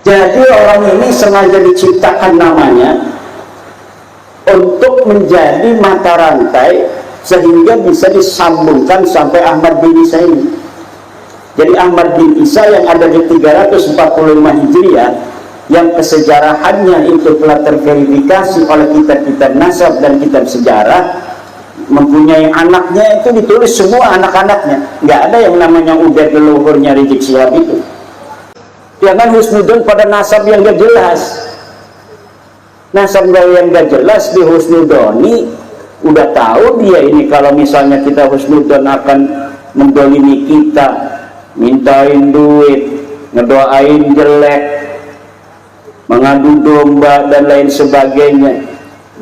Jadi orang ini sengaja diciptakan namanya untuk menjadi mata rantai sehingga bisa disambungkan sampai Ahmad bin Isa ini. Jadi Ahmad bin Isa yang ada di 345 Hijriah, yang kesejarahannya itu telah terverifikasi oleh kitab-kitab nasab dan kitab sejarah, mempunyai anaknya itu ditulis semua anak-anaknya. Nggak ada yang namanya Ubaid leluhurnya Rizik Syihab itu. Jangan husnudon pada nasab yang gak jelas. Nasab yang gak jelas di husnudoni, udah tahu dia ini kalau misalnya kita husnudon akan mendolimi kita, mintain duit, ngedoain jelek, mengadu domba dan lain sebagainya.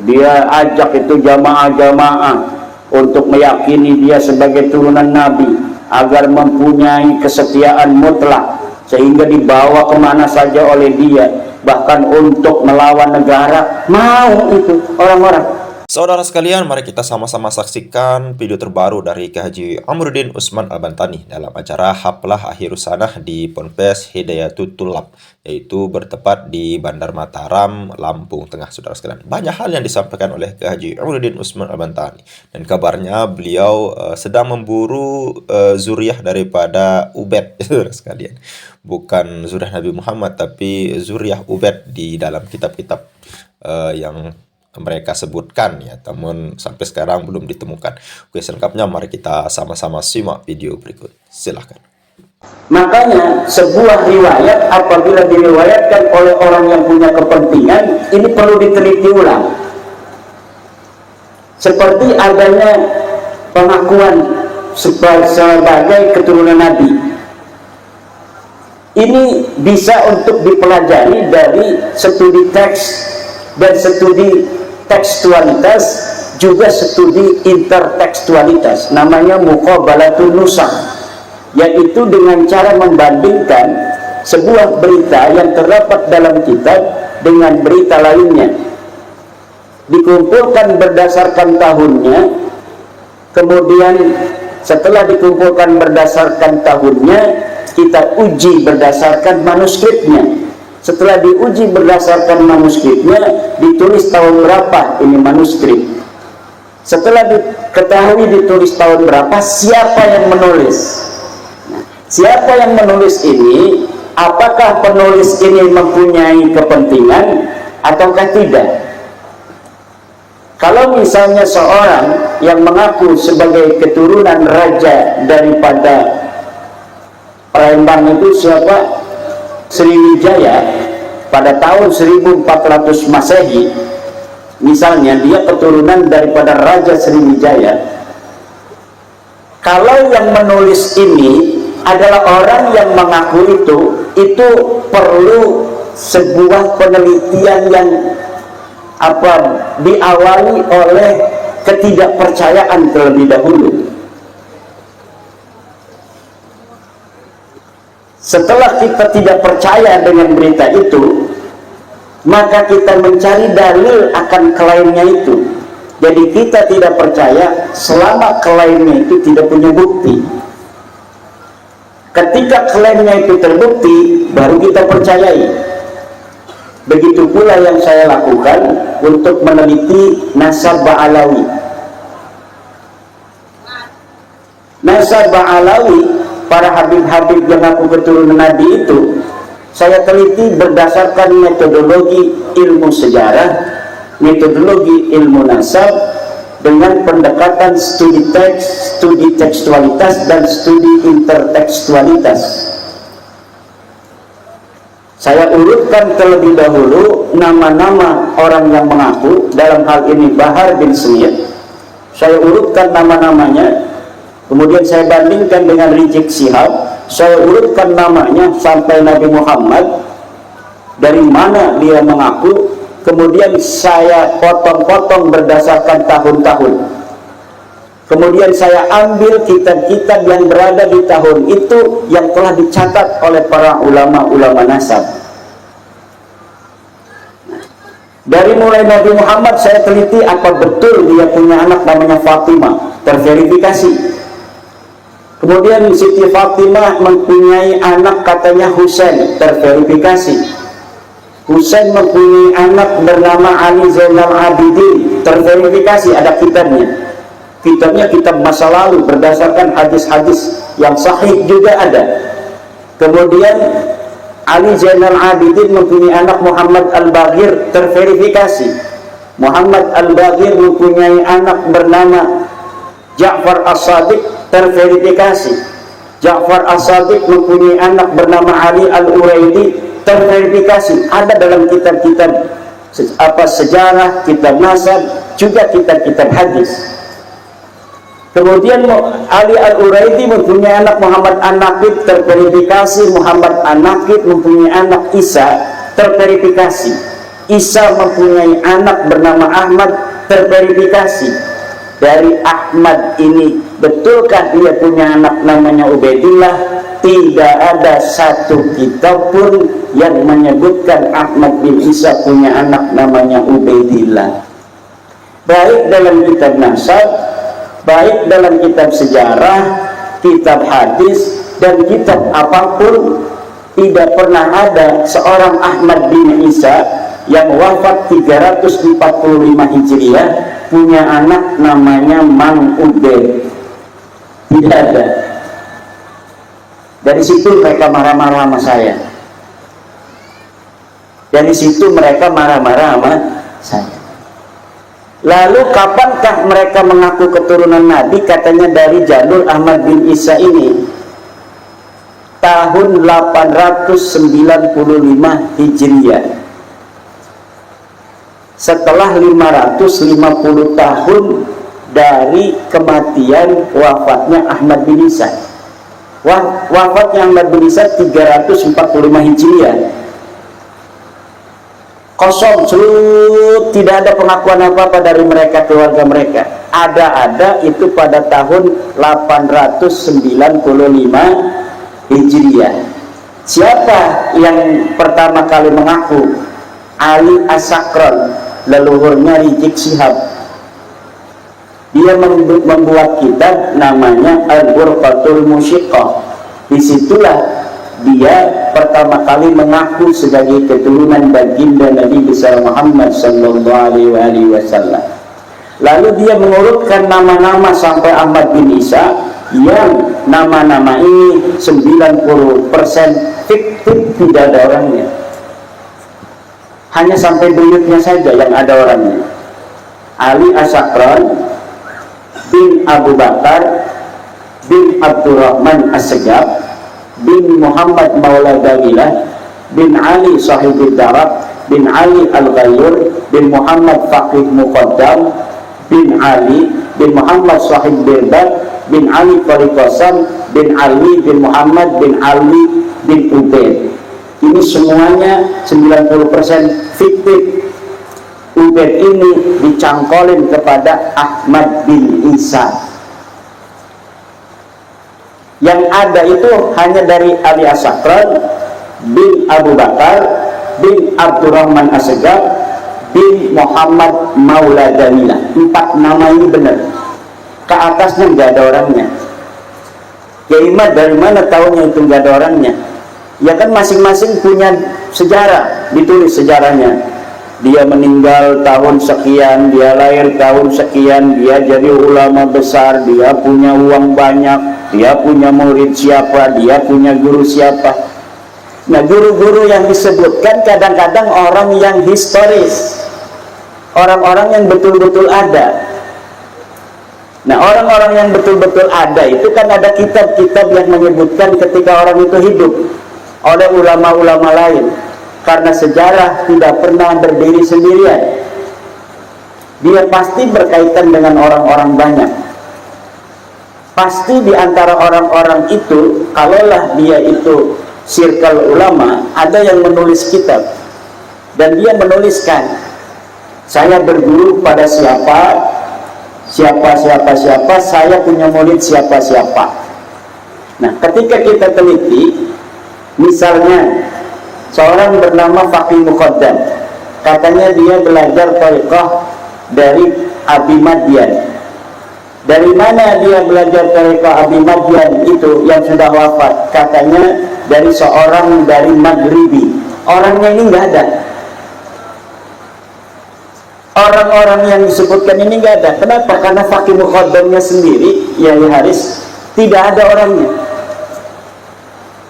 Dia ajak itu jamaah-jamaah untuk meyakini dia sebagai turunan Nabi agar mempunyai kesetiaan mutlak, sehingga dibawa kemana saja oleh dia, bahkan untuk melawan negara. Mau itu orang-orang. Saudara sekalian, mari kita sama-sama saksikan video terbaru dari Kiai Haji Amruddin Utsman Al-Bantani dalam acara Haflah Akhirus Sanah di Ponpes Hidayatul Thulab, yaitu bertepat di Bandar Mataram, Lampung Tengah. Saudara sekalian, banyak hal yang disampaikan oleh Kiai Haji Amruddin Utsman Al-Bantani, dan kabarnya beliau sedang memburu zuriyah daripada Ubaid. Saudara sekalian, bukan zuriyah Nabi Muhammad, tapi zuriyah Ubaid di dalam kitab-kitab yang mereka sebutkan ya, namun sampai sekarang belum ditemukan. Oke, selengkapnya mari kita sama-sama simak video berikut. Silahkan. Makanya sebuah riwayat apabila diriwayatkan oleh orang yang punya kepentingan, ini perlu diteliti ulang. Seperti adanya pengakuan sebagai keturunan Nabi. Ini bisa untuk dipelajari dari studi teks dan studi tekstualitas, juga studi intertekstualitas, namanya muqabalatun nusakh, yaitu dengan cara membandingkan sebuah berita yang terdapat dalam kitab dengan berita lainnya, dikumpulkan berdasarkan tahunnya, kemudian setelah dikumpulkan berdasarkan tahunnya, kita uji berdasarkan manuskripnya. Setelah diuji berdasarkan manuskripnya, ditulis tahun berapa ini manuskrip. Setelah diketahui ditulis tahun berapa, siapa yang menulis? Nah, siapa yang menulis ini? Apakah penulis ini mempunyai kepentingan ataukah tidak? Kalau misalnya seorang yang mengaku sebagai keturunan raja daripada Palembang itu siapa? Sriwijaya pada tahun 1400 Masehi, misalnya dia keturunan daripada Raja Sriwijaya. Kalau yang menulis ini adalah orang yang mengaku itu perlu sebuah penelitian yang diawali oleh ketidakpercayaan terlebih dahulu. Setelah kita tidak percaya dengan berita itu, maka kita mencari dalil akan klaimnya itu. Jadi kita tidak percaya selama klaimnya itu tidak punya bukti. Ketika klaimnya itu terbukti, baru kita percayai. Begitu pula yang saya lakukan untuk meneliti nasab Ba'alawi. Nasab Ba'alawi, para habib-habib yang aku keturunan Nabi itu, saya teliti berdasarkan metodologi ilmu sejarah, metodologi ilmu nasab, dengan pendekatan studi teks, studi tekstualitas, dan studi intertekstualitas. Saya urutkan terlebih dahulu nama-nama orang yang mengaku, dalam hal ini Bahar bin Smith. Saya urutkan nama-namanya, kemudian saya bandingkan dengan Rizik Syihab, saya urutkan namanya sampai Nabi Muhammad, dari mana dia mengaku, kemudian saya potong-potong berdasarkan tahun-tahun. Kemudian saya ambil kitab-kitab yang berada di tahun itu yang telah dicatat oleh para ulama-ulama nasab. Dari mulai Nabi Muhammad saya teliti apa betul dia punya anak namanya Fatimah, terverifikasi. Kemudian Siti Fatimah mempunyai anak katanya Husain, terverifikasi. Husain mempunyai anak bernama Ali Zainal Abidin, terverifikasi, ada kitabnya. Kitabnya kitab masa lalu berdasarkan hadis-hadis yang sahih juga ada. Kemudian Ali Zainal Abidin mempunyai anak Muhammad Al-Baghir, terverifikasi. Muhammad Al-Baghir mempunyai anak bernama Ja'far As-Sadiq, terverifikasi. Ja'far As-Sadiq mempunyai anak bernama Ali Al-Uraidi, terverifikasi. Ada dalam kitab-kitab sejarah, kitab nasab, juga kitab-kitab hadis. Kemudian Ali Al-Uraidi mempunyai anak Muhammad An-Naqid, terverifikasi. Muhammad An-Naqid mempunyai anak Isa, terverifikasi. Isa mempunyai anak bernama Ahmad, terverifikasi. Dari Ahmad ini, betulkah dia punya anak namanya Ubaidillah? Tidak ada satu kitab pun yang menyebutkan Ahmad bin Isa punya anak namanya Ubaidillah. Baik dalam kitab nasab, baik dalam kitab sejarah, kitab hadis, dan kitab apapun, tidak pernah ada seorang Ahmad bin Isa yang wafat 345 Hijriah punya anak namanya Mang Ubaid. Tidak ada. Dari situ mereka marah-marah sama saya. Dari situ mereka marah-marah sama saya. Lalu kapankah mereka mengaku keturunan Nabi? Katanya dari jalur Ahmad bin Isa ini tahun 895 Hijriah. Setelah 550 tahun dari kematian wafatnya Ahmad bin Isa. Wafatnya Ahmad bin Isa 345 Hijriah. Kosong, seluruh, tidak ada pengakuan apa-apa dari mereka, keluarga mereka. Ada itu pada tahun 895 Hijriah. Siapa yang pertama kali mengaku? Ali As-Sakran, leluhurnya Rizik Syihab. Dia membuat kitab namanya Al-Burqatul Musyiqah. Disitulah dia pertama kali mengaku sebagai keturunan baginda Nabi besar Muhammad sallallahu alaihi wasallam. Lalu dia mengurutkan nama-nama sampai Ahmad bin Isa, yang nama-nama ini 90% fiktif, tidak ada orangnya. Hanya sampai buyutnya saja yang ada orangnya. Ali As-Sakran bin Abu Bakar bin Abdurrahman As-Segaf bin Muhammad Maula Dawilah bin Ali Sahibul Darat bin Ali Al-Ghayyur bin Muhammad Faqih Muqaddam bin Ali bin Muhammad Sahib Birbad bin Ali Fariqasam bin Ali bin Muhammad bin Ali bin Ubaid. Ini semuanya 90% fiktif. Ubaid ini dicangkolin kepada Ahmad bin Isa. Yang ada itu hanya dari Ali As-Sakran bin Abu Bakar bin Abdurrahman As-Segaf bin Muhammad Maula Dawilah. 4 nama ini benar. Ke atasnya nggak ada orangnya. Ya Imad, dari mana tahunya itu nggak ada orangnya? Ya kan masing-masing punya sejarah, ditulis sejarahnya. Dia meninggal tahun sekian, dia lahir tahun sekian, dia jadi ulama besar, dia punya uang banyak, dia punya murid siapa, dia punya guru siapa. Nah, guru-guru yang disebutkan kadang-kadang orang yang historis, orang-orang yang betul-betul ada. Nah, orang-orang yang betul-betul ada itu kan ada kitab-kitab yang menyebutkan ketika orang itu hidup oleh ulama-ulama lain. Karena sejarah tidak pernah berdiri sendirian. Dia pasti berkaitan dengan orang-orang banyak. Pasti di antara orang-orang itu, kalaulah dia itu circle ulama, ada yang menulis kitab. Dan dia menuliskan, saya berguru pada siapa, saya punya murid siapa. Nah, ketika kita teliti, misalnya seorang bernama Faqih Muqaddam, katanya dia belajar thariqah dari Abi Madyan. Dari mana dia belajar thariqah Abi Madyan itu yang sudah wafat? Katanya dari seorang dari Maghribi. Orangnya ini nggak ada. Orang-orang yang disebutkan ini nggak ada. Kenapa? Karena Faqih Muqaddamnya sendiri, Yai Haris, tidak ada orangnya.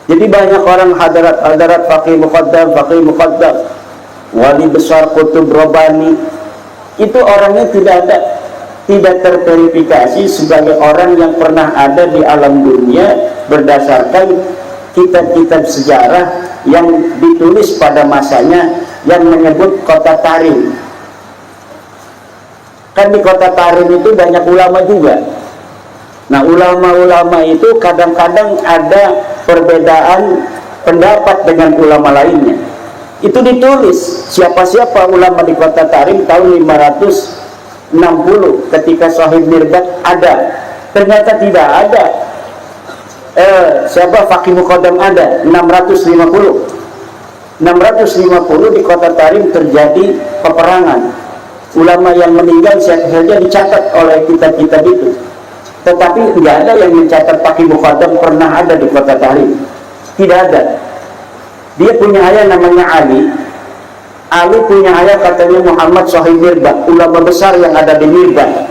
Jadi banyak orang hadarat Faqih Muqaddam, wali besar Qutub Rabbani, itu orangnya tidak ada, tidak terverifikasi sebagai orang yang pernah ada di alam dunia berdasarkan kitab-kitab sejarah yang ditulis pada masanya yang menyebut kota Tarim. Kan di kota Tarim itu banyak ulama juga. Nah, ulama-ulama itu kadang-kadang ada perbedaan pendapat dengan ulama lainnya. Itu ditulis siapa-siapa ulama di kota Tarim tahun 560 ketika Sahib Mirbat ada. Ternyata tidak ada. Siapa Faqih Muqaddam ada 650 di kota Tarim terjadi peperangan. Ulama yang meninggal siapa saja dicatat oleh kitab-kitab itu, tetapi tidak ada yang mencatat Faqih Muqaddam pernah ada di kota Tarim. Tidak ada. Dia punya ayah namanya Ali punya ayah katanya Muhammad Sahib Mirbat, ulama besar yang ada di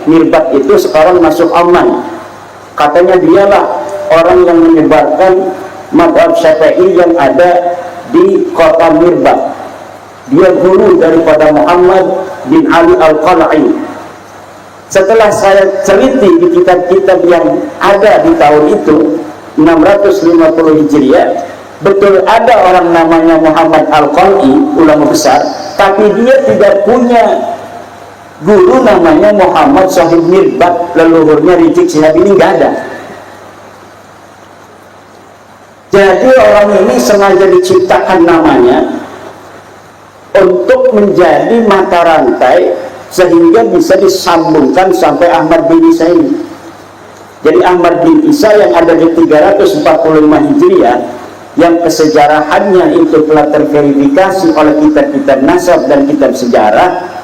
Mirbat itu sekarang masuk Oman. Katanya dialah orang yang menyebarkan madhab Syafi'i yang ada di kota Mirbat. Dia guru daripada Muhammad bin Ali Al-Qal'i. Setelah saya teliti di kitab-kitab yang ada di tahun itu 650 Hijriah, betul ada orang namanya Muhammad Al-Qal'i, ulama besar, tapi dia tidak punya guru namanya Muhammad Sahib Mirbat, leluhurnya Rizik Syihab ini nggak ada. Jadi orang ini sengaja diciptakan namanya untuk menjadi mata rantai sehingga bisa disambungkan sampai Ahmad bin Isa ini. Jadi Ahmad bin Isa yang ada di 345 Hijriah, yang kesejarahannya itu telah terverifikasi oleh kitab-kitab nasab dan kitab sejarah,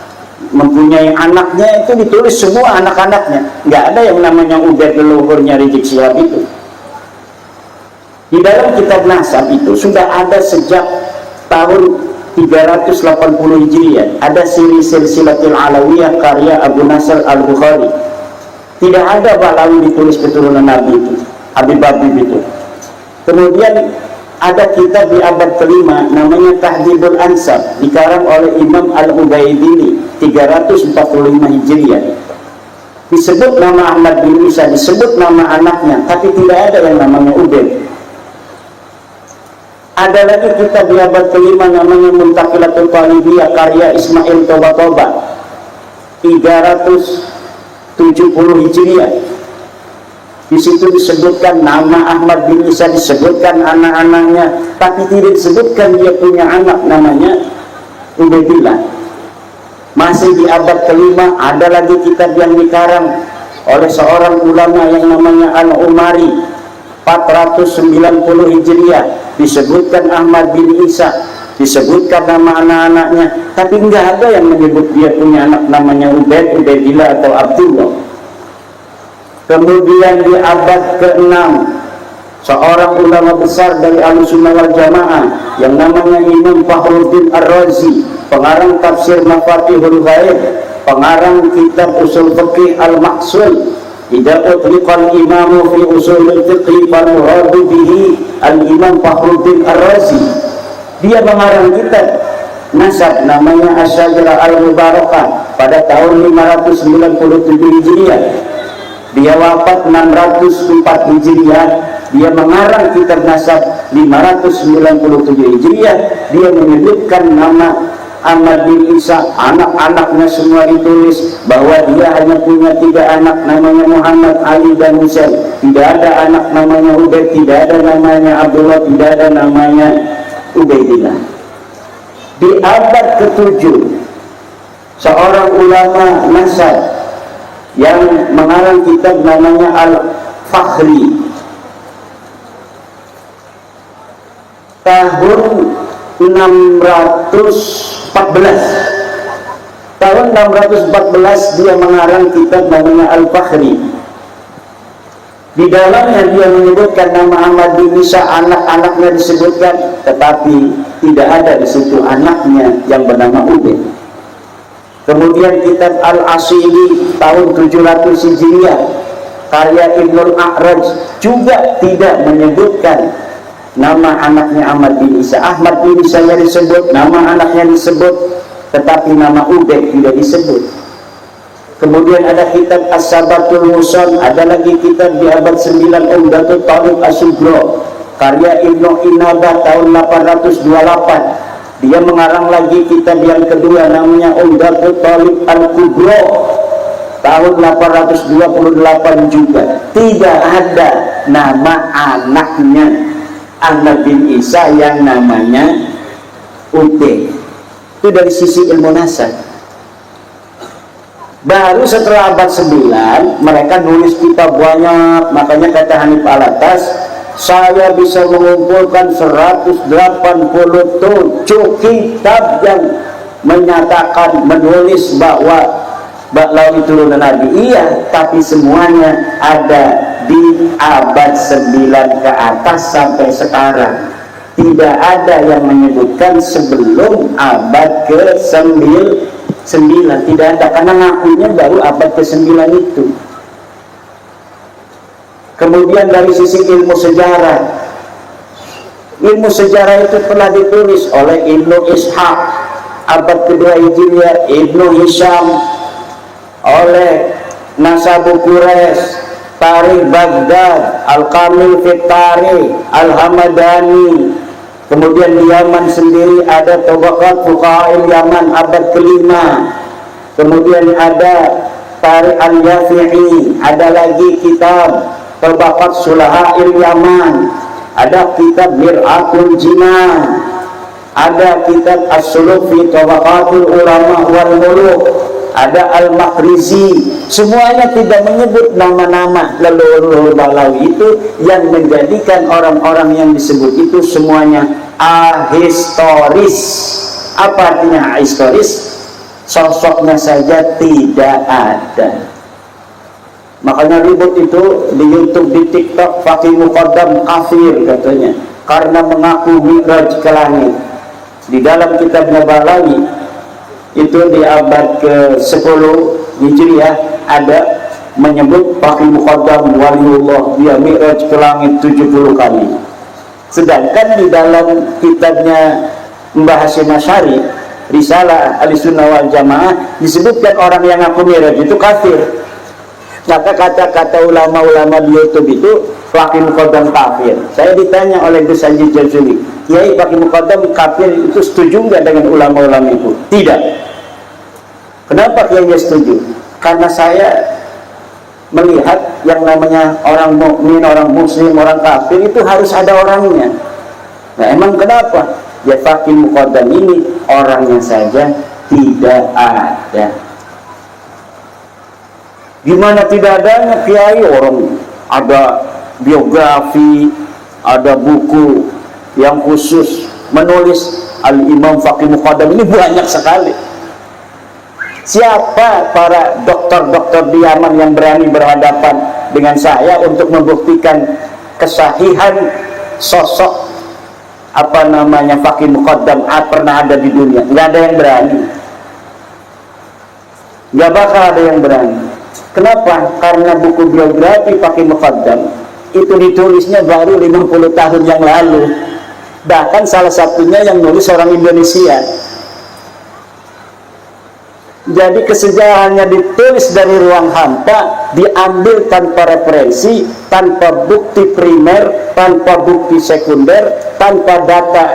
mempunyai anaknya itu ditulis semua anak-anaknya. Nggak ada yang namanya Ubaid leluhurnya Rizik Syihab itu. Di dalam kitab nasab itu sudah ada sejak tahun 380 Hijriah, ada silsilatul Alawiyah karya Abu Nasr Al-Bukhari. Tidak ada Balawi ditulis keturunan Nabi itu, Habib itu. Kemudian ada kitab di abad kelima namanya Tahdhibul Ansab, dikarang oleh Imam Al-Ubaidili 345 Hijriah. Disebut nama Ahmad bin Isa, disebut nama anaknya, tapi tidak ada yang namanya Ubaid. Ada lagi kitab di abad kelima namanya Muntaqilatul Talibiyah karya Ismail Toba 370 Hijriah. Di situ disebutkan nama Ahmad bin Isa, disebutkan anak-anaknya, tapi tidak disebutkan dia punya anak namanya Ubaidillah. Masih di abad kelima ada lagi kitab yang dikarang oleh seorang ulama yang namanya Al-Umari 490 Hijriah. Disebutkan Ahmad bin Isa, disebutkan nama anak-anaknya, tapi enggak ada yang menyebut dia punya anak namanya Ubaidillah atau Abdullah. Kemudian di abad ke-6 seorang ulama besar dari Ahlussunnah wal Jamaah yang namanya Imam Fakhruddin Ar-Razi, pengarang tafsir Mafatihul Ghaib, pengarang kitab usul fiqih Al-Maqsul, idza utliqal imamu fi usulil fiqh fal muradu bihi al-imam Fakhruddin Ar-Razi. Dia mengarang kitab nasab namanya Asy-Syajarah Al-Mubarakah pada tahun 597 Hijriah. Dia wafat 604 Hijriah. Dia mengarang kitab nasab 597 Hijriah. Dia menyebutkan nama Ahmad bin Isa, anak-anaknya semua ditulis bahwa dia hanya punya 3 anak namanya Muhammad, Ali dan Husain. Tidak ada anak namanya Ubaid, tidak ada namanya Abdullah, tidak ada namanya Ubaidillah. Di abad ke-7 seorang ulama nasab yang mengarang kitab namanya Al-Fakhri, tahun 614 dia mengarang kitab namanya Al-Fakhri. Di dalamnya dia menyebutkan nama Ahmad bin Isa, anak-anaknya disebutkan, tetapi tidak ada di situ anaknya yang bernama Ubaid. Kemudian kitab Al-Asili tahun 700 Hijriah karya Ibnul A'raj juga tidak menyebutkan nama anaknya Ahmad bin Isa. Ahmad bin Isa yang disebut, nama anaknya disebut, tetapi nama Ubaid tidak disebut. Kemudian ada kitab As-Sabatul Muson, ada lagi kitab di abad 9 Umdatul Talib As-Sugro karya Ibnu Inabah tahun 828. Dia mengarang lagi kitab yang kedua namanya Umdatul Talib Al-Kubro tahun 828 juga. Tidak ada nama anaknya Ahmad bin Isa yang namanya Ubaid. Itu dari sisi ilmu nasab. Baru setelah abad 9 mereka nulis kitab banyak. Makanya kata Hanif Alatas, saya bisa mengumpulkan 187 kitab yang menyatakan, menulis bahwa Ba'lawi turunan Nabi. Iya, tapi semuanya ada di abad 9 ke atas sampai sekarang. Tidak ada yang menyebutkan sebelum abad ke-9. Tidak ada, karena ngakunya baru abad ke-9 itu. Kemudian dari sisi ilmu sejarah, ilmu sejarah itu telah ditulis oleh Ibnu Ishaq abad kedua Hijriah, Ibnu Hisham, oleh Nasabu Quraisy, Tarikh Baghdad, Al-Kamil Fit Tarikh, Al-Hamadani. Kemudian di Yaman sendiri ada Tabaqat Fuqaha'il Yaman abad kelima. Kemudian ada Tarikh Al-Yafi'i, ada lagi kitab Tabaqat Sulaha'il Yaman, ada kitab Mir'atul Jinan, ada kitab As-Suluk fi Tabaqatul Ulama wal Muluk, ada Al-Makrizi. Semuanya tidak menyebut nama-nama leluhur Ba'lawi itu, yang menjadikan orang-orang yang disebut itu semuanya ahistoris. Apa artinya ahistoris? Sosoknya saja tidak ada. Makanya ribut itu di YouTube, di TikTok, Fakih Muqaddam kafir katanya karena mengaku mi'raj ke langit. Di dalam kitabnya Ba'lawi itu di abad ke-10 Hijriah ada menyebut Fakih Muqaddam waliullah, dia mi'raj ke langit 70 kali. Sedangkan di dalam kitabnya Mbah Hasyim Asy'ari, Risalah Ahlussunnah wal Jamaah, disebutkan orang yang ngaku mi'raj itu kafir. Maka kata-kata ulama-ulama di YouTube itu Fakih Muqaddam kafir. Saya ditanya oleh Gus Haji Jazuli, Kiai Fakih Muqaddam kafir itu setuju nggak dengan ulama-ulama itu? Tidak. Kenapa Kiai setuju? Karena saya melihat yang namanya orang mukmin, orang muslim, orang kafir itu harus ada orangnya. Nah, emang kenapa? Ya Fakih Muqaddam ini orangnya saja tidak ada. Gimana tidak adanya? Kiai orang ada biografi, ada buku yang khusus menulis Al-Imam Fakih Muqaddam ini banyak sekali. Siapa para dokter-dokter di Yaman yang berani berhadapan dengan saya untuk membuktikan kesahihan sosok Fakih Muqaddam pernah ada di dunia? Nggak ada yang berani. Nggak bakal ada yang berani. Kenapa? Karena buku biografi Fakih Muqaddam itu ditulisnya baru 50 tahun yang lalu. Bahkan salah satunya yang nulis orang Indonesia. Jadi kesejarahannya ditulis dari ruang hampa, diambil tanpa referensi, tanpa bukti primer, tanpa bukti sekunder, tanpa data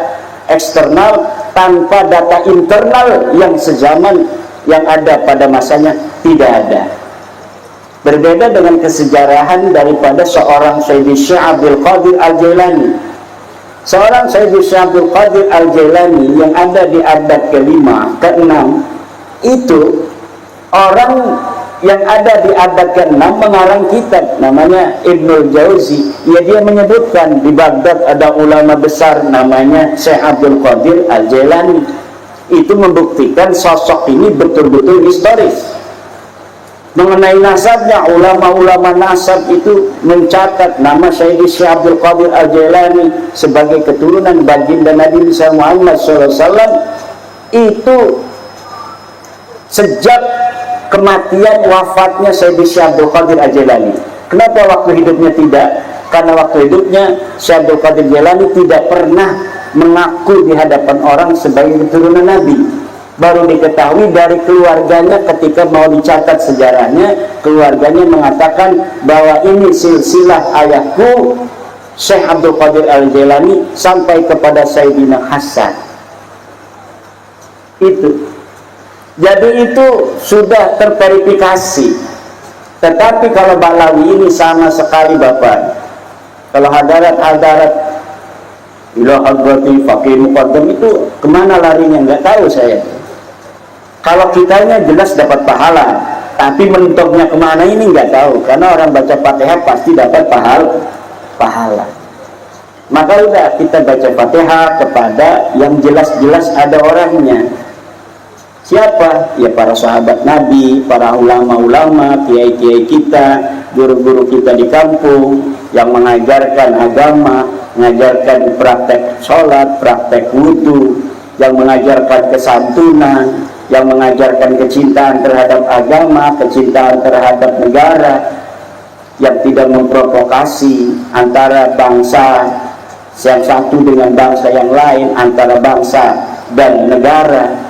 eksternal, tanpa data internal yang sezaman yang ada pada masanya, tidak ada. Berbeda dengan kesejarahan daripada seorang Sayyidi Syekh Abdul Qadir Al-Jailani. Seorang Sayyidi Syekh Abdul Qadir Al-Jailani yang ada di abad ke-5, ke-6, itu orang yang ada di abad ke-6 mengarang kitab namanya Ibnul Jauzi. Dia menyebutkan di Baghdad ada ulama besar namanya Syekh Abdul Qadir Al-Jailani. Itu membuktikan sosok ini betul-betul historis. Mengenai nasabnya, ulama-ulama nasab itu mencatat nama Sayyidi Syekh Abdul Qadir Al-Jailani sebagai keturunan baginda Nabi Muhammad SAW. Itu sejak kematian wafatnya Syekh Abdul Qadir Al-Jailani. Kenapa waktu hidupnya tidak? Karena waktu hidupnya Syekh Abdul Qadir Jailani tidak pernah mengaku di hadapan orang sebagai keturunan Nabi. Baru diketahui dari keluarganya ketika mau dicatat sejarahnya, keluarganya mengatakan bahwa ini silsilah ayahku Syekh Abdul Qadir Al-Jailani sampai kepada Sayyidina Hasan. Itu. Jadi itu sudah terverifikasi. Tetapi kalau Ba'lawi ini sama sekali Bapak. Kalau hadarat ila hadrati faqih muqaddam itu kemana larinya nggak tahu saya. Kalau kitanya jelas dapat pahala, tapi mentoknya kemana ini nggak tahu. Karena orang baca Fatihah pasti dapat pahala. Maka udah kita baca Fatihah kepada yang jelas-jelas ada orangnya. Siapa? Ya para sahabat Nabi, para ulama-ulama, kiai-kiai kita, guru-guru kita di kampung yang mengajarkan agama, mengajarkan praktek sholat, praktek wudhu, yang mengajarkan kesantunan, yang mengajarkan kecintaan terhadap agama, kecintaan terhadap negara, yang tidak memprovokasi antara bangsa yang satu dengan bangsa yang lain, antara bangsa dan negara.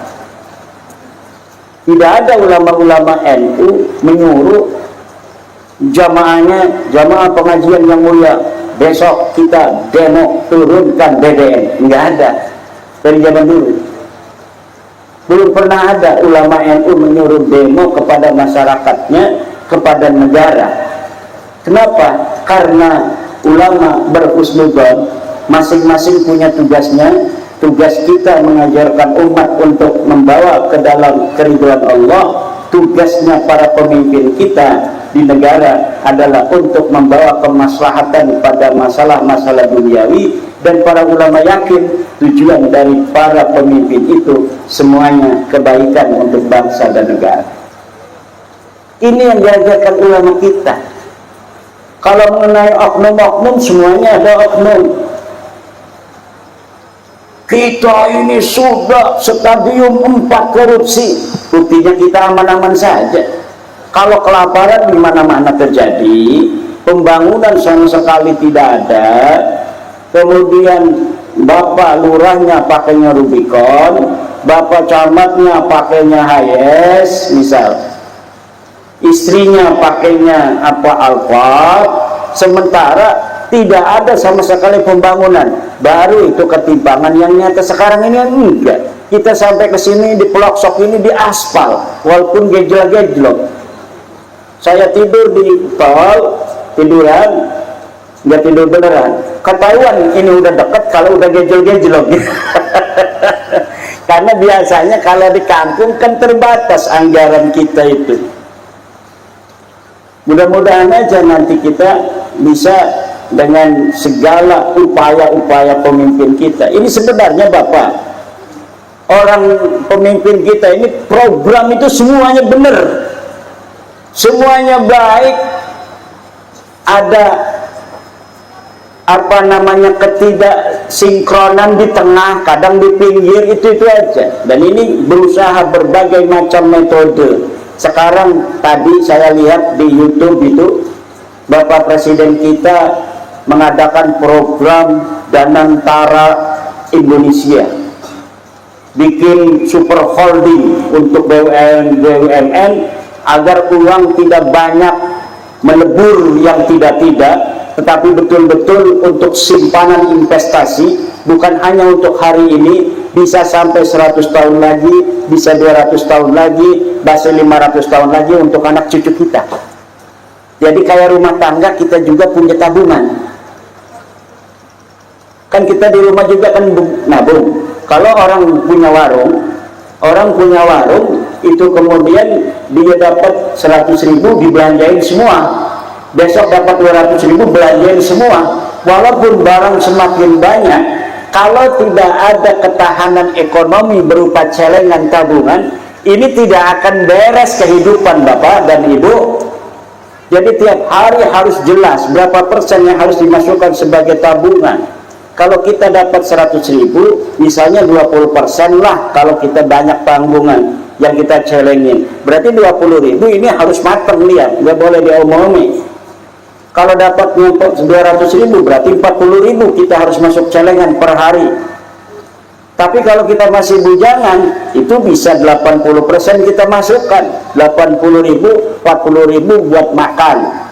Tidak ada ulama-ulama NU menyuruh jamaah pengajian yang mulia, besok kita demo turunkan BBM. Enggak ada dari zaman dulu. Belum pernah ada ulama NU menyuruh demo kepada masyarakatnya, kepada negara. Kenapa? Karena ulama berhusnudzon, masing-masing punya tugasnya. Tugas kita mengajarkan umat untuk membawa ke dalam keridhaan Allah. Tugasnya para pemimpin kita di negara adalah untuk membawa kemaslahatan pada masalah-masalah duniawi. Dan para ulama yakin tujuan dari para pemimpin itu semuanya kebaikan untuk bangsa dan negara. Ini yang diajarkan ulama kita. Kalau mengenai oknum-oknum, semuanya ada oknum. Kita ini sudah stadium 4 korupsi. Buktinya kita aman-aman saja. Kalau kelaparan di mana-mana terjadi, pembangunan sama sekali tidak ada. Kemudian bapak lurahnya pakainya Rubicon, bapak camatnya pakainya Hayes, misal. Istrinya pakainya Alphard, sementara tidak ada sama sekali pembangunan. Baru itu ketimpangan yang nyata. Sekarang ini enggak. Kita sampai ke sini di pelosok ini di aspal, walaupun gejlok-gejlok. Saya tidur di tol, tiduran, nggak tidur beneran. Ketahuan ini udah dekat kalau udah gejlok-gejlok. Karena biasanya kalau di kampung kan terbatas anggaran kita itu. Mudah-mudahan aja nanti kita bisa dengan segala upaya-upaya pemimpin kita. Ini sebenarnya Bapak, orang pemimpin kita ini program itu semuanya benar, semuanya baik. Ada ketidaksinkronan di tengah, kadang di pinggir, itu aja. Dan ini berusaha berbagai macam metode. Sekarang tadi saya lihat di YouTube itu Bapak Presiden kita mengadakan program Danantara Indonesia, bikin super holding untuk BUMN agar uang tidak banyak melebur yang tidak-tidak, tetapi betul-betul untuk simpanan investasi, bukan hanya untuk hari ini, bisa sampai 100 tahun lagi, bisa 200 tahun lagi, bisa 500 tahun lagi untuk anak cucu kita. Jadi kayak rumah tangga kita juga punya tabungan. Kan kita di rumah juga kan nabung. Kalau orang punya warung itu kemudian dia dapat 100.000 dibelanjain semua. Besok dapat 200.000 belanjain semua. Walaupun barang semakin banyak, kalau tidak ada ketahanan ekonomi berupa celengan tabungan, ini tidak akan beres kehidupan Bapak dan Ibu. Jadi tiap hari harus jelas berapa persen yang harus dimasukkan sebagai tabungan. Kalau kita dapat 100.000, misalnya 20% lah kalau kita banyak tanggungan yang kita celengin. Berarti 20.000 ini harus matang lihat, nggak boleh diomongin. Kalau dapat 200.000 berarti 40.000 kita harus masuk celengan per hari. Tapi kalau kita masih bujangan, itu bisa 80% kita masukkan. 80.000, 40.000 buat makan.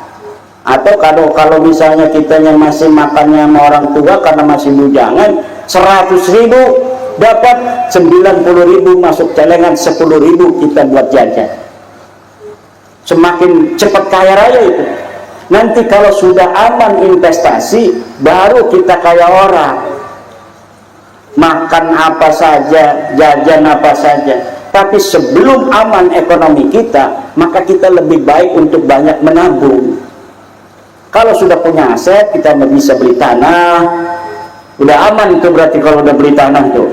Atau kalau misalnya kita yang masih makannya sama orang tua karena masih bujangan, 100.000 dapat 90.000 masuk celengan, 10.000 kita buat jajan. Semakin cepat kaya raya itu. Nanti kalau sudah aman investasi, baru kita kaya orang. Makan apa saja, jajan apa saja. Tapi sebelum aman ekonomi kita, maka kita lebih baik untuk banyak menabung. Kalau sudah punya aset, kita bisa beli tanah. Udah aman itu berarti kalau udah beli tanah tuh.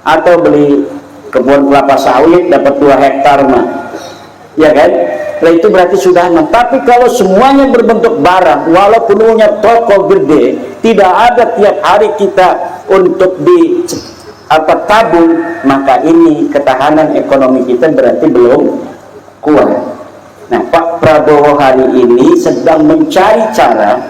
Atau beli kebun kelapa sawit dapat 2 hektar mah. Ya kan? Nah itu berarti sudah aman. Tapi kalau semuanya berbentuk barang, walaupun punya toko gede, tidak ada tiap hari kita untuk tabung, maka ini ketahanan ekonomi kita berarti belum kuat. Nah, Pak Prabowo hari ini sedang mencari cara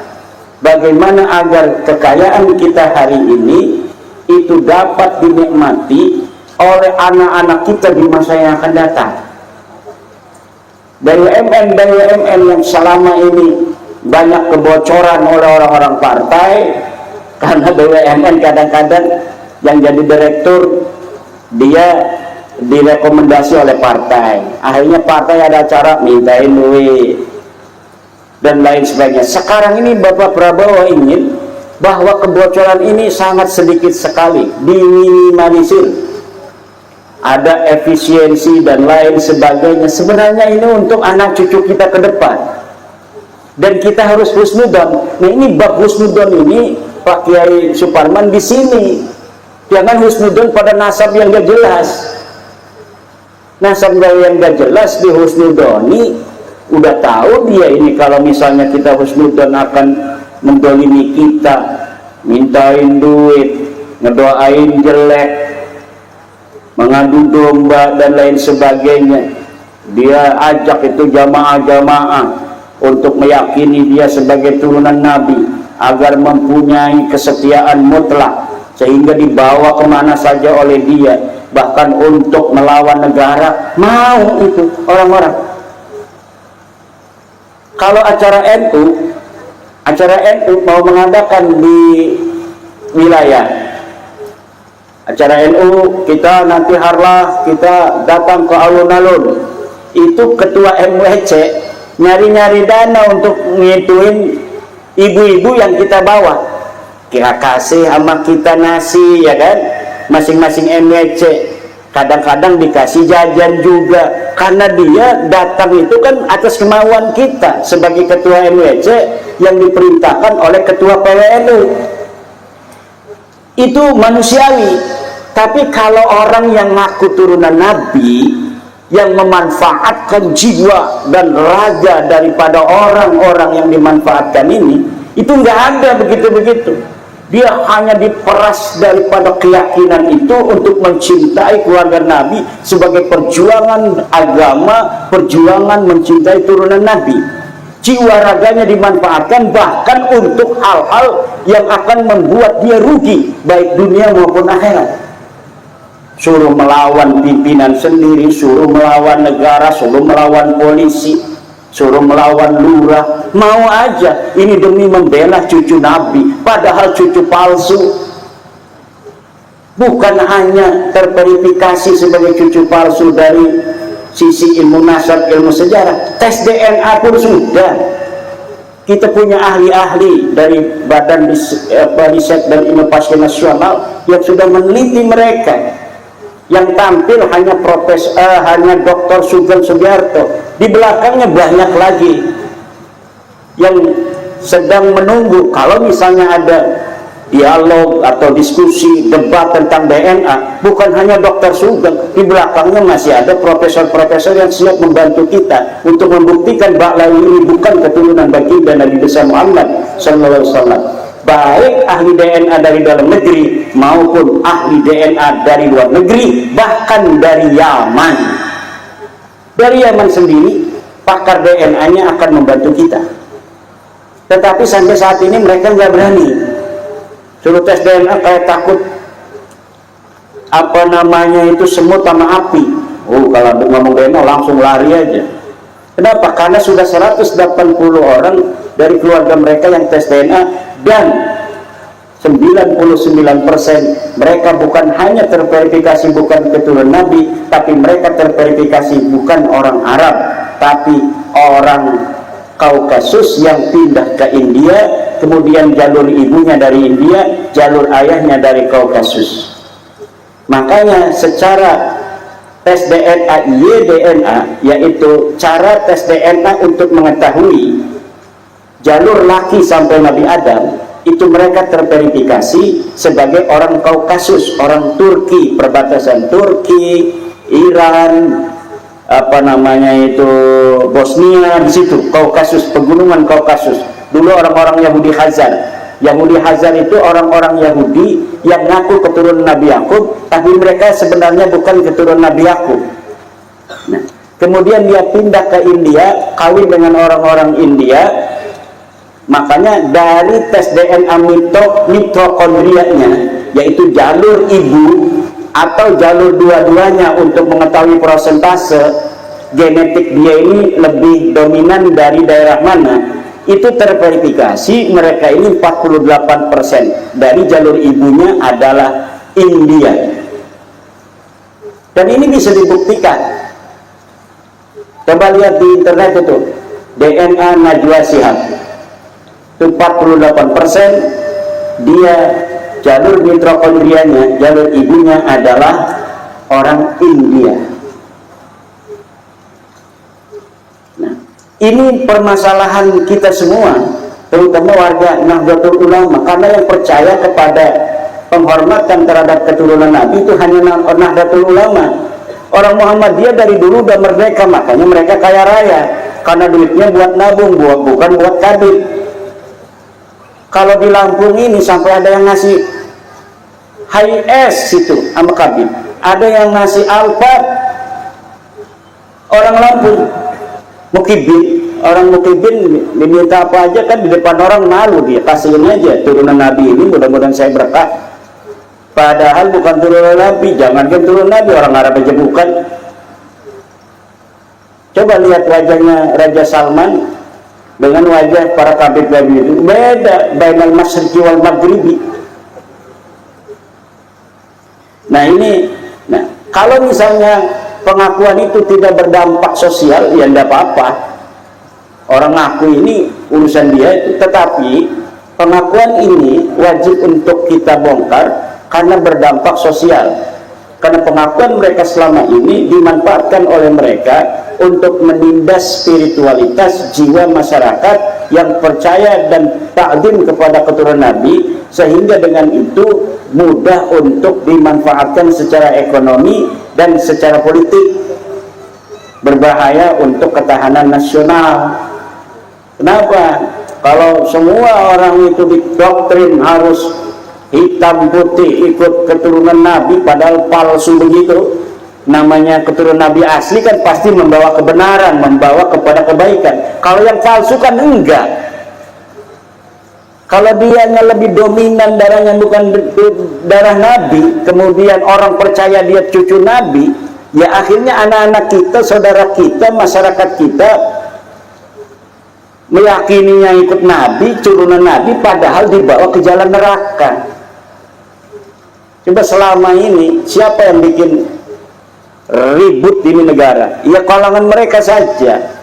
bagaimana agar kekayaan kita hari ini itu dapat dinikmati oleh anak-anak kita di masa yang akan datang. BUMN yang selama ini banyak kebocoran oleh orang-orang partai, karena BUMN kadang-kadang yang jadi direktur dia direkomendasi oleh partai, akhirnya partai ada acara mintain duit dan lain sebagainya. Sekarang ini Bapak Prabowo ingin bahwa kebocoran ini sangat sedikit sekali, diminimalisir, ada efisiensi dan lain sebagainya. Sebenarnya ini untuk anak cucu kita ke depan, dan kita harus husnudon. Nah ini bab husnudon ini Pak Kiai Suparman di sini, jangan husnudon pada nasab yang gak jelas. Nasab yang gak jelas di husnudoni, udah tahu dia ini kalau misalnya kita husnudon akan mendolimi kita, mintain duit, ngedoain jelek, mengadu domba dan lain sebagainya. Dia ajak itu jamaah-jamaah untuk meyakini dia sebagai turunan Nabi agar mempunyai kesetiaan mutlak sehingga dibawa kemana saja oleh dia, bahkan untuk melawan negara mau itu orang-orang. Kalau acara NU mau mengadakan di wilayah, acara NU kita nanti harlah kita datang ke alun-alun, itu ketua MWC nyari-nyari dana untuk ngituin ibu-ibu yang kita bawa, kita kasih sama kita nasi, ya kan, masing-masing MWC kadang-kadang dikasih jajan juga, karena dia datang itu kan atas kemauan kita sebagai ketua MWC yang diperintahkan oleh ketua PWNU. Itu manusiawi. Tapi kalau orang yang ngaku turunan Nabi, yang memanfaatkan jiwa dan raga daripada orang-orang yang dimanfaatkan ini, itu nggak ada begitu-begitu. Dia hanya diperas daripada keyakinan itu untuk mencintai keluarga Nabi sebagai perjuangan agama, perjuangan mencintai turunan Nabi. Jiwa raganya dimanfaatkan bahkan untuk hal-hal yang akan membuat dia rugi baik dunia maupun akhirat. Suruh melawan pimpinan sendiri, suruh melawan negara, suruh melawan polisi, suruh melawan lurah, mau aja. Ini demi membela cucu Nabi, padahal cucu palsu. Bukan hanya terverifikasi sebagai cucu palsu dari sisi ilmu nasab, ilmu sejarah, tes DNA pun sudah. Kita punya ahli-ahli dari Badan Riset dan Inovasi Nasional yang sudah meneliti mereka. Yang tampil hanya hanya Dr. Sugeng Sugiarto, di belakangnya banyak lagi yang sedang menunggu. Kalau misalnya ada dialog atau diskusi debat tentang DNA, bukan hanya Dr. Sugeng, di belakangnya masih ada profesor-profesor yang siap membantu kita untuk membuktikan bahwa ini bukan keturunan baginda Nabi besar Muhammad SAW. baik ahli DNA dari dalam negeri maupun ahli DNA dari luar negeri, bahkan dari Yaman. Dari Yaman sendiri, pakar DNA-nya akan membantu kita. Tetapi sampai saat ini mereka nggak berani. Suruh tes DNA kayak takut semut sama api. Kalau ngomong DNA langsung lari aja. Kenapa? Karena sudah 180 orang dari keluarga mereka yang tes DNA, dan 99% mereka bukan hanya terverifikasi bukan keturunan Nabi, tapi mereka terverifikasi bukan orang Arab, tapi orang Kaukasus yang pindah ke India, kemudian jalur ibunya dari India, jalur ayahnya dari Kaukasus. Makanya secara tes DNA YDNA, yaitu cara tes DNA untuk mengetahui jalur laki sampai Nabi Adam, itu mereka terverifikasi sebagai orang Kaukasus, orang Turki, perbatasan Turki, Iran, Bosnia, di situ Kaukasus, pegunungan Kaukasus. Dulu orang-orang Yahudi Khazar. Yahudi Khazar itu orang-orang Yahudi yang ngaku keturunan Nabi Yakub, tapi mereka sebenarnya bukan keturunan Nabi Yakub. Nah, kemudian dia pindah ke India, kawin dengan orang-orang India. Makanya dari tes DNA mitokondrianya, yaitu jalur ibu atau jalur dua-duanya untuk mengetahui persentase genetik dia ini lebih dominan dari daerah mana, itu terverifikasi mereka ini 48% dari jalur ibunya adalah India. Dan ini bisa dibuktikan. Coba lihat di internet itu DNA Najwa Shihab, itu 48% dia jalur mitokondrianya, jalur ibunya adalah orang India. Nah, ini permasalahan kita semua, terutama warga Nahdlatul Ulama, karena yang percaya kepada penghormatan terhadap keturunan Nabi itu hanya Nahdlatul Ulama. Orang Muhammadiyah dari dulu udah merdeka, makanya mereka kaya raya, karena duitnya buat nabung, bukan buat kabin. Kalau di Lampung ini sampai ada yang ngasih HS itu sama kabin, ada yang ngasih Alphard. Orang Lampung Mukibin, orang Mukibin diminta apa aja kan di depan orang malu, dia kasihin aja turunan Nabi ini, mudah-mudahan saya berkah. Padahal bukan turunan Nabi, jangankan turunan Nabi, orang Arab aja bukan. Coba lihat wajahnya Raja Salman dengan wajah para kabir Nabi itu, beda, bainal masyriqi wal maghribi. Nah ini, kalau misalnya pengakuan itu tidak berdampak sosial, ya tidak apa-apa. Orang ngaku ini urusan dia itu, tetapi pengakuan ini wajib untuk kita bongkar karena berdampak sosial. Karena pengakuan mereka selama ini dimanfaatkan oleh mereka untuk menindas spiritualitas jiwa masyarakat yang percaya dan takdim kepada keturunan Nabi, sehingga dengan itu mudah untuk dimanfaatkan secara ekonomi dan secara politik, berbahaya untuk ketahanan nasional. Kenapa? Kalau semua orang itu didoktrin harus hitam putih ikut keturunan Nabi, padahal palsu begitu, namanya keturunan Nabi asli kan pasti membawa kebenaran, membawa kepada kebaikan. Kalau yang palsu kan enggak. Kalau dianya lebih dominan darahnya bukan darah Nabi, kemudian orang percaya dia cucu Nabi, ya akhirnya anak-anak kita, saudara kita, masyarakat kita meyakininya ikut Nabi, turunan Nabi, padahal dibawa ke jalan neraka. Coba selama ini siapa yang bikin ribut di negara? Ya kalangan mereka saja.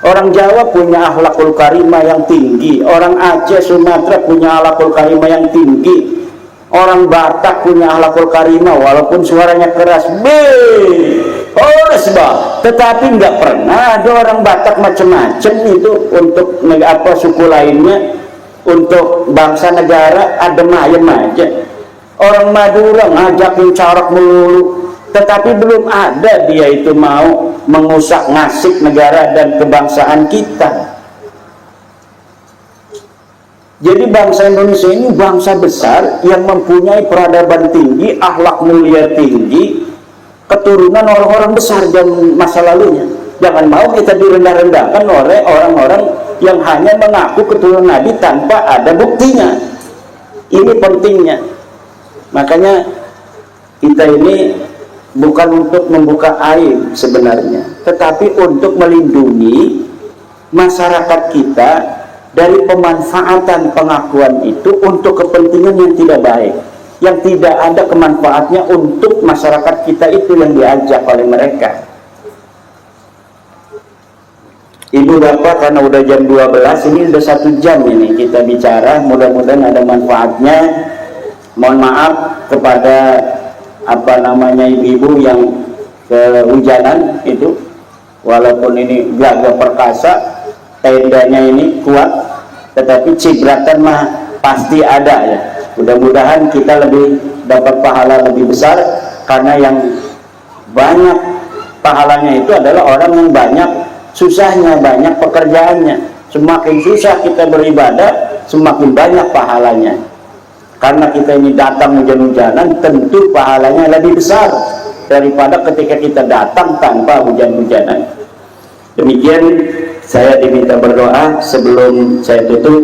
Orang Jawa punya akhlakul karimah yang tinggi, orang Aceh, Sumatera punya akhlakul karimah yang tinggi, orang Batak punya akhlakul karimah walaupun suaranya keras, tetapi nggak pernah ada orang Batak macam-macam itu untuk suku lainnya, untuk bangsa negara adem ayem aja. Orang Madura ngajakin corak melulu, tetapi belum ada dia itu mau mengusak nasib negara dan kebangsaan kita. Jadi bangsa Indonesia ini bangsa besar yang mempunyai peradaban tinggi, akhlak mulia tinggi, keturunan orang-orang besar zaman masa lalunya. Jangan mau kita direndah-rendahkan oleh orang-orang yang hanya mengaku keturunan Nabi tanpa ada buktinya. Ini pentingnya. Makanya kita ini bukan untuk membuka aib sebenarnya, tetapi untuk melindungi masyarakat kita dari pemanfaatan pengakuan itu untuk kepentingan yang tidak baik, yang tidak ada kemanfaatnya untuk masyarakat kita itu yang diajak oleh mereka. Ibu bapak, karena udah jam 12, ini udah 1 jam ini kita bicara, mudah-mudahan ada manfaatnya. Mohon maaf kepada ibu-ibu yang kehujanan itu, walaupun ini gagah perkasa, tendanya ini kuat, tetapi cibratan mah pasti ada ya. Mudah-mudahan kita lebih dapat pahala lebih besar, karena yang banyak pahalanya itu adalah orang yang banyak susahnya, banyak pekerjaannya. Semakin susah kita beribadah, semakin banyak pahalanya. Karena kita ini datang hujan-hujanan, tentu pahalanya lebih besar daripada ketika kita datang tanpa hujan-hujanan. Demikian saya diminta berdoa sebelum saya tutup.